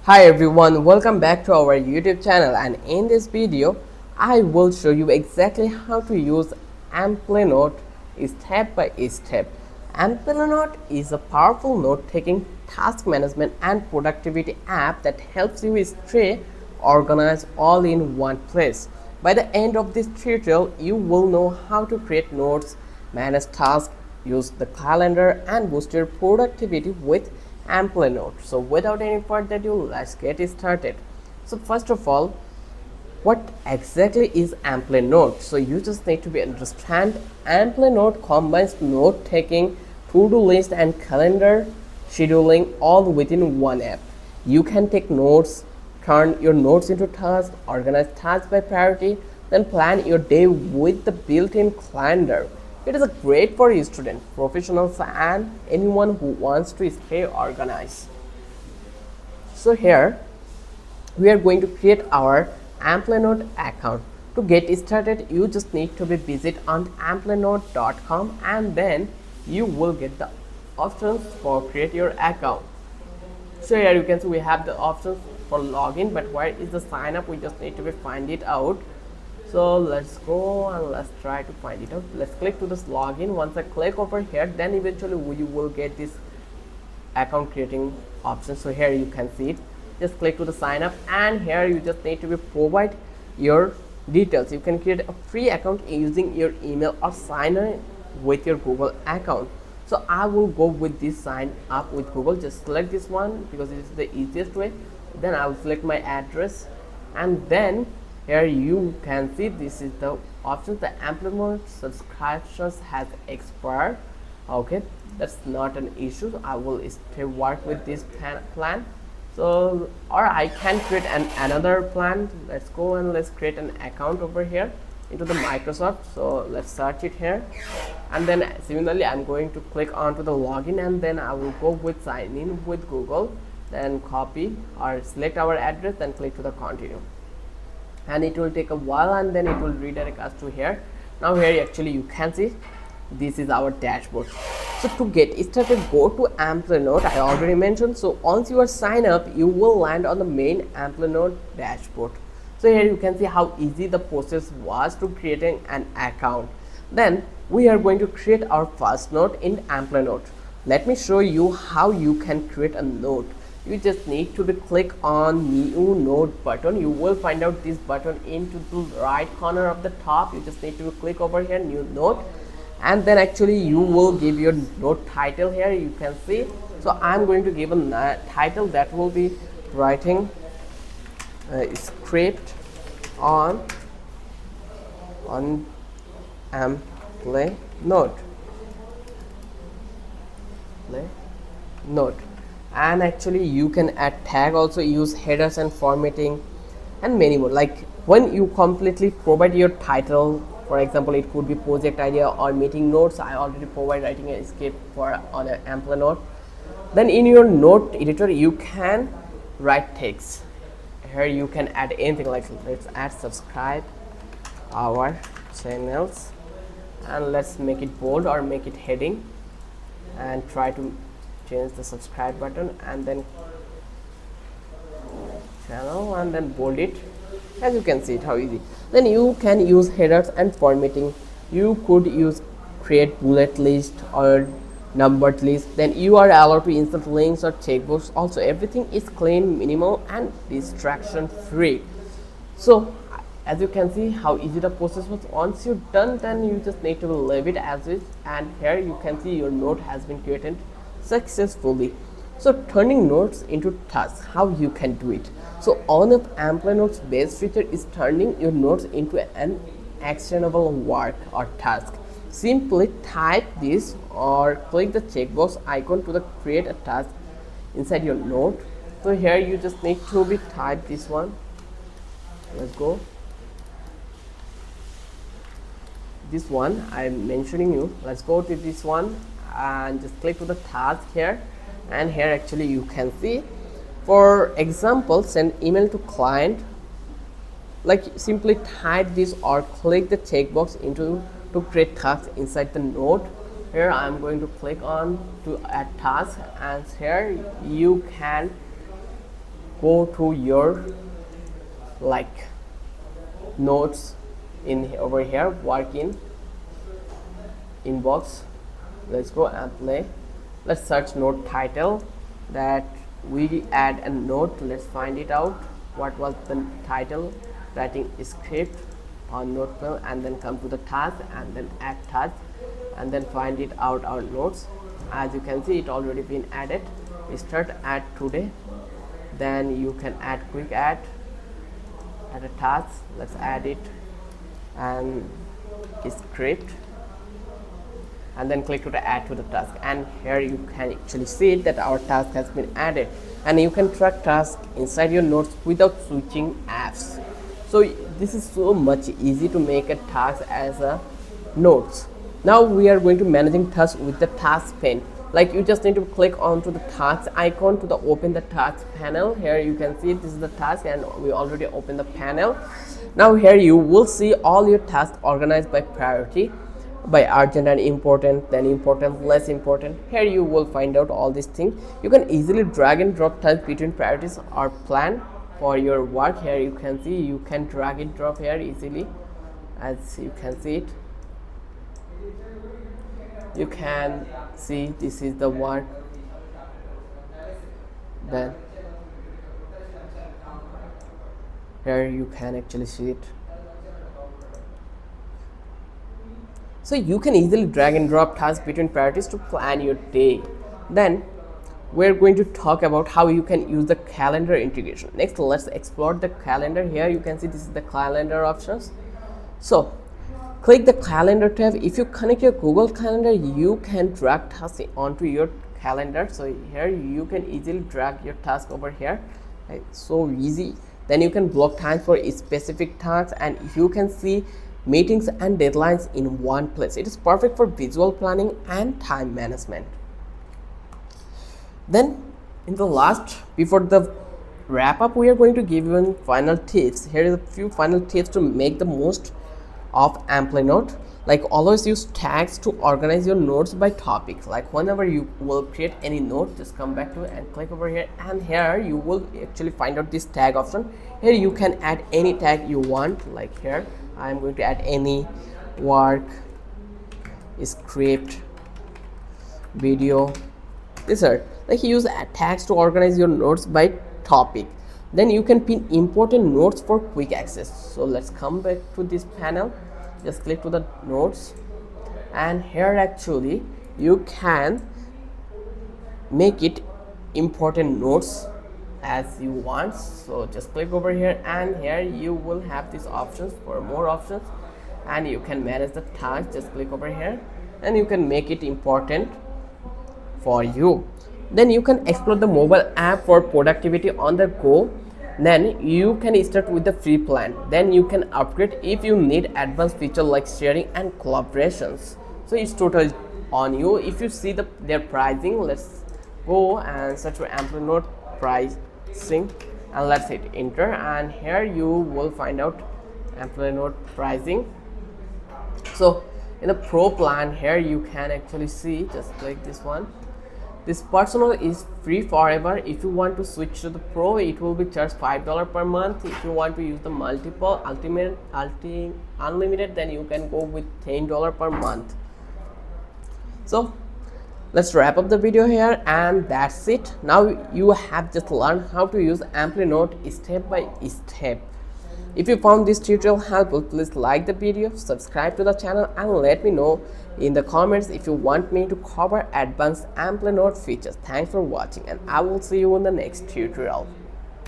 Hi everyone, welcome back to our YouTube channel, and in this video I will show you exactly how to use Amplenote step by step. Amplenote is a powerful note-taking, task management and productivity app that helps you stay organized all in one place. By the end of this tutorial, you will know how to create notes, manage tasks, use the calendar and boost your productivity with Amplenote. So without any further ado, let's get started. So first of all, what exactly is Amplenote? So you just need to be understand Amplenote combines note taking, to-do list and calendar scheduling all within one app. You can take notes, turn your notes into tasks, organize tasks by priority, then plan your day with the built-in calendar. It is a great for students, professionals and anyone who wants to stay organized. So here we are going to create our Amplenote account. To get started, you just need to visit on amplenote.com and then you will get the options for create your account. So here you can see we have the options for login, but where is the sign up? We just need to find it out. So let's go and let's try to find it out. Let's click to this login. Once I click over here, then eventually we will get this account creating option. So here you can see it. Just click to the sign up, and here you just need to provide your details. You can create a free account using your email or sign in with your Google account. So I will go with this sign up with Google. Just select this one because it is the easiest way. Then I will select my address, and then here you can see this is the options. The Amplenote subscriptions has expired. Okay, that's not an issue. I will still work with this plan. So, or I can create another plan. Let's go and let's create an account over here into the Microsoft. So let's search it here, and then similarly I'm going to click onto the login, and then I will go with sign in with Google, then copy or select our address, then click to the continue, and it will take a while and then it will redirect us to here. Now here actually you can see this is our dashboard. So to get started, go to Amplenote. I already mentioned. So once you are signed up, you will land on the main Amplenote dashboard. So here you can see how easy the process was to creating an account. Then we are going to create our first note in Amplenote. Let me show you how you can create a note. You just need to click on new note button. You will find out this button into the right corner of the top. You just need to click over here, new note, and then actually you will give your note title. Here you can see. So I'm going to give a title that will be writing script on Amplenote note. And actually you can add tag, also use headers and formatting and many more. Like when you completely provide your title, for example it could be project idea or meeting notes. I already provide writing a script for on an Amplenote. Then in your note editor you can write text. Here you can add anything, like let's add subscribe our channels, and let's make it bold or make it heading, and try to change the subscribe button and then channel and then bold it. As you can see it how easy. Then you can use headers and formatting. You could use create bullet list or numbered list. Then you are allowed to insert links or checkbox. Also everything is clean, minimal and distraction free. So as you can see how easy the process was. Once you're done, then you just need to leave it as is, and here you can see your note has been created successfully. So turning notes into tasks, how you can do it. So one of Amplenote's best feature is turning your notes into an actionable work or task. Simply type this or click the checkbox icon to the create a task inside your note. So here you just need to be type this one. Let's go. This one I'm mentioning you. Let's go to this one and just click to the task here, and here actually you can see, for example, send email to client. Like simply type this or click the checkbox into to create tasks inside the note. Here I'm going to click on to add task, and here you can go to your like notes in over here, work in inbox. Let's go and play. Let's search note title, that we add a note. Let's find it out. What was the title? Writing script on notepad, and then come to the task and then add task, and then find it out our notes. As you can see, it already been added. We start add today, then you can add quick add a task. Let's add it and script, and then click to the add to the task, and here you can actually see that our task has been added, and you can track tasks inside your notes without switching apps. So this is so much easy to make a task as a notes. Now we are going to managing tasks with the task pane. Like, you just need to click onto the task icon to the open the task panel. Here you can see this is the task, and we already opened the panel. Now here you will see all your tasks organized by priority, by urgent and important, then important, less important. Here you will find out all these things. You can easily drag and drop tasks between priorities or plan for your work. Here you can see you can drag and drop here easily, as you can see it. You can see this is the work, then here you can actually see it. So you can easily drag and drop tasks between priorities to plan your day. Then we're going to talk about how you can use the calendar integration. Next, let's explore the calendar. Here you can see this is the calendar options. So click the calendar tab. If you connect your Google Calendar, you can drag tasks onto your calendar. So here you can easily drag your task over here. It's so easy. Then you can block time for specific tasks, and you can see meetings and deadlines in one place. It is perfect for visual planning and time management. Then in the last, before the wrap up, we are going to give you final tips. Here is a few final tips to make the most of Amplenote. Like, always use tags to organize your notes by topic. Like, whenever you will create any note, just come back to it and click over here, and here you will actually find out this tag option. Here you can add any tag you want. Like here I'm going to add any work, script, video. These are like, use tags to organize your notes by topic. Then you can pin important notes for quick access. So let's come back to this panel, just click to the notes, and here actually you can make it important notes as you want. So just click over here, and here you will have these options for more options, and you can manage the tags. Just click over here and you can make it important for you. Then you can explore the mobile app for productivity on the go. Then you can start with the free plan, then you can upgrade if you need advanced feature like sharing and collaborations. So it's totally on you. If you see their pricing, let's go and search for Amplenote pricing, and let's hit enter, and here you will find out Amplenote pricing. So in the pro plan, here you can actually see, just click this one. This personal is free forever. If you want to switch to the pro, it will be charged $5 per month. If you want to use the multiple unlimited, then you can go with $10 per month. So let's wrap up the video here, and that's it. Now you have just learned how to use Amplenote step by step. If you found this tutorial helpful, please like the video, subscribe to the channel, and let me know in the comments if you want me to cover advanced Amplenote features. Thanks for watching, and I will see you in the next tutorial.